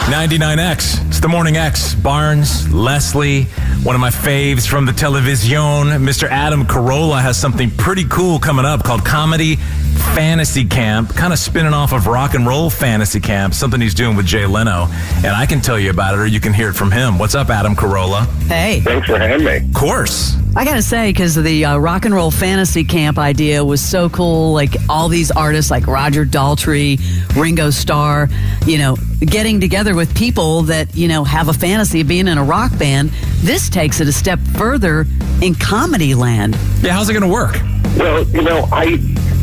99X. It's the Morning X. Barnes, Leslie, one of my faves from the television. Mr. Adam Carolla has something pretty cool coming up called Comedy Fantasy Camp, kind of spinning off of Rock and Roll Fantasy Camp, something he's doing with Jay Leno. And I can tell you about it, or you can hear it from him. What's up, Adam Carolla? Hey. Thanks for having me. Of course. I got to say, because the Rock and Roll Fantasy Camp idea was so cool, like all these artists like Roger Daltrey, Ringo Starr, getting together with people that, have a fantasy of being in a rock band. This takes it a step further in comedy land. Yeah, how's it going to work? Well,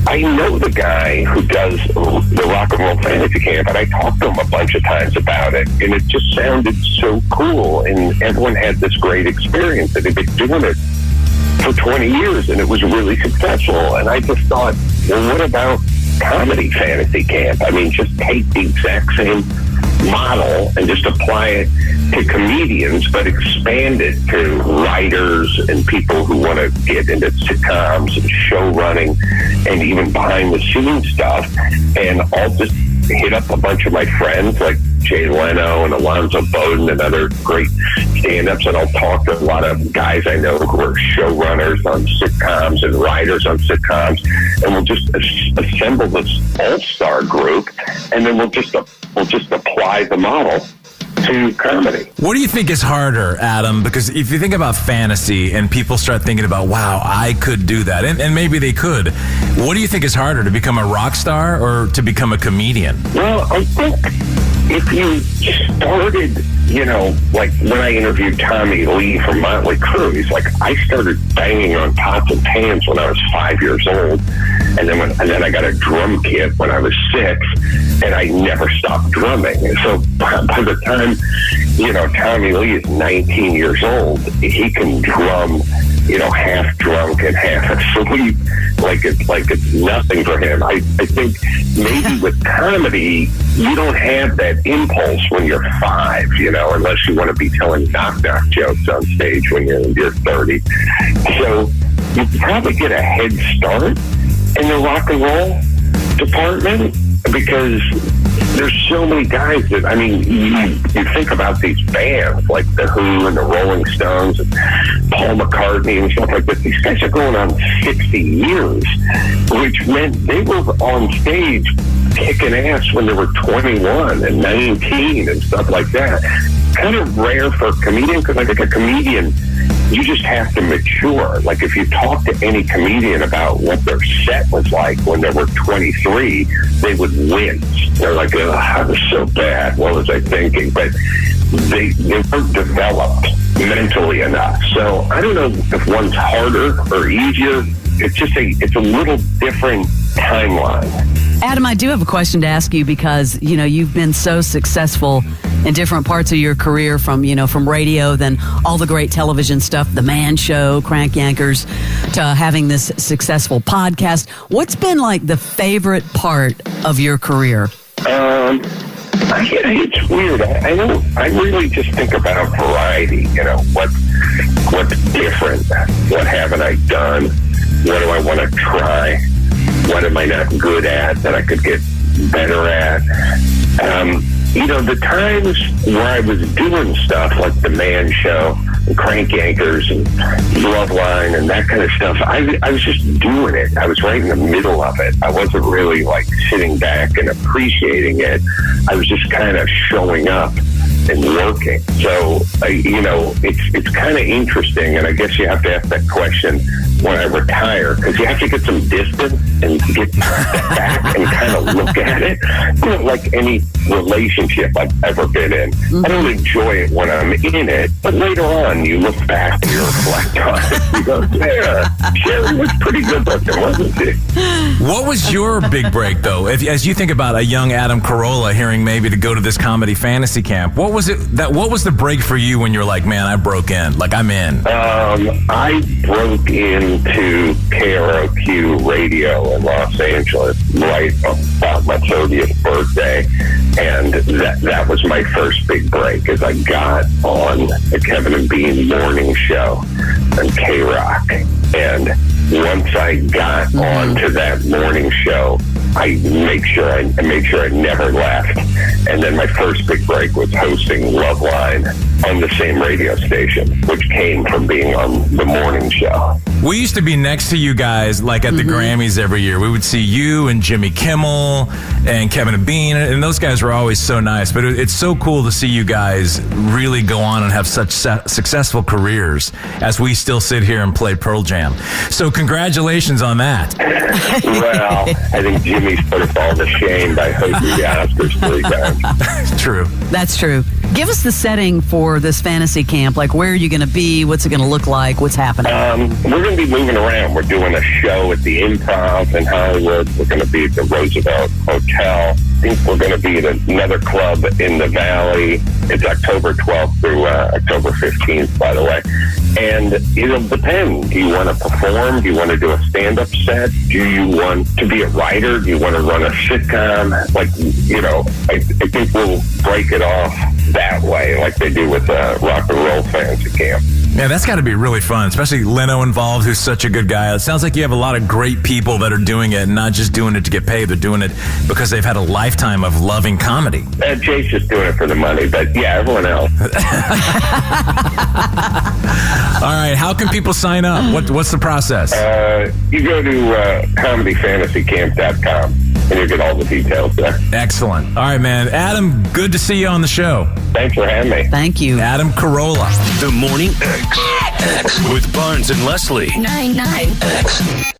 I know the guy who does the Rock and Roll Fantasy Camp, and I talked to him a bunch of times about it, and it just sounded so cool, and everyone had this great experience, and they've been doing it for 20 years, and it was really successful. And I just thought, well, what about Comedy Fantasy Camp? I mean, just take the exact same model and just apply it to comedians, but expand it to writers and people who want to get into sitcoms and show running and even behind the scenes stuff. And I'll just hit up a bunch of my friends like Jay Leno and Alonzo Bowden and other great stand-ups, and I'll talk to a lot of guys I know who are showrunners on sitcoms and writers on sitcoms, and we'll just assemble this all-star group, and then we'll just apply the model to comedy. What do you think is harder, Adam? Because if you think about fantasy and people start thinking about, wow, I could do that, and maybe they could, what do you think is harder, to become a rock star or to become a comedian? Well, I think if you started, like when I interviewed Tommy Lee from Motley Crue, he's like, I started banging on pots and pans when I was 5 years old, and then I got a drum kit when I was 6, and I never stopped drumming. And so by the time, Tommy Lee is 19 years old, he can drum, half drunk and half asleep, like it's nothing for him. I think maybe with comedy, you don't have that impulse when you're 5, unless you want to be telling knock-knock jokes on stage when you're in your 30s. So you probably get a head start in the rock and roll department, because there's so many guys that, you think about these bands like The Who and the Rolling Stones and Paul McCartney and stuff like that. These guys are going on 60 years, which meant they were on stage kicking ass when they were 21 and 19 and stuff like that. Kind of rare for a comedian, because I think a comedian, you just have to mature. Like if you talk to any comedian about what their set was like when they were 23, they would wince. They're like, oh, I was so bad. What was I thinking? But they weren't developed mentally enough. So I don't know if one's harder or easier. It's a little different timeline. Adam, I do have a question to ask you, because, you've been so successful in different parts of your career, from radio, then all the great television stuff, The Man Show, Crank Yankers, to having this successful podcast. What's been like the favorite part of your career? It's weird. I really just think about variety. What's different? What haven't I done? What do I want to try? What am I not good at that I could get better at? The times where I was doing stuff like The Man Show and Crank Yankers and Loveline and that kind of stuff, I was just doing it. I was right in the middle of it. I wasn't really like sitting back and appreciating it. I was just kind of showing up and working. So, it's kind of interesting, and I guess you have to ask that question when I retire, because you have to get some distance and get back and kind of look at it. Like any relationship I've ever been in. I don't enjoy it when I'm in it, but later on you look back and you reflect on it. You go, yeah, Sherry was pretty good looking, wasn't she? What was your big break, though? As you think about a young Adam Carolla hearing maybe to go to this comedy fantasy camp, what was the break for you when you're like, man, I broke in, like I'm in? I broke into KROQ radio in Los Angeles right about my 30th birthday, and that was my first big break, as I got on the Kevin and Bean morning show on K-Rock. And once I got onto that morning show, I made sure I never left. And then my first big break was hosting Love Line on the same radio station, which came from being on the morning show. We used to be next to you guys, like at the Grammys every year. We would see you and Jimmy Kimmel and Kevin and Bean, and those guys were always so nice. But it's so cool to see you guys really go on and have such successful careers as we still sit here and play Pearl Jam. So congratulations on that. Well, I think Jimmy's put us all to shame by hosting the Oscars 3 times. True. That's true. Give us the setting for this fantasy camp. Like, where are you going to be? What's it going to look like? What's happening? We're going to be moving around. We're doing a show at the Improv in Hollywood. We're going to be at the Roosevelt Hotel. I think we're going to be at another club in the Valley. It's October 12th through October 15th, by the way. And it'll depend. Do you want to perform? Do you want to do a stand-up set? Do you want to be a writer? Do you want to run a sitcom? Like, I think we'll break it off that way, like they do with Rock and Roll Fantasy Camp. Yeah, that's got to be really fun, especially Leno involved, who's such a good guy. It sounds like you have a lot of great people that are doing it, and not just doing it to get paid. They're doing it because they've had a lifetime of loving comedy. Jay's just doing it for the money, but yeah, everyone else. All right, how can people sign up? What's the process? You go to comedyfantasycamp.com, and you'll get all the details there. Excellent. All right, man. Adam, good to see you on the show. Thanks for having me. Thank you. Adam Carolla. The Morning X with Barnes and Leslie. 99X.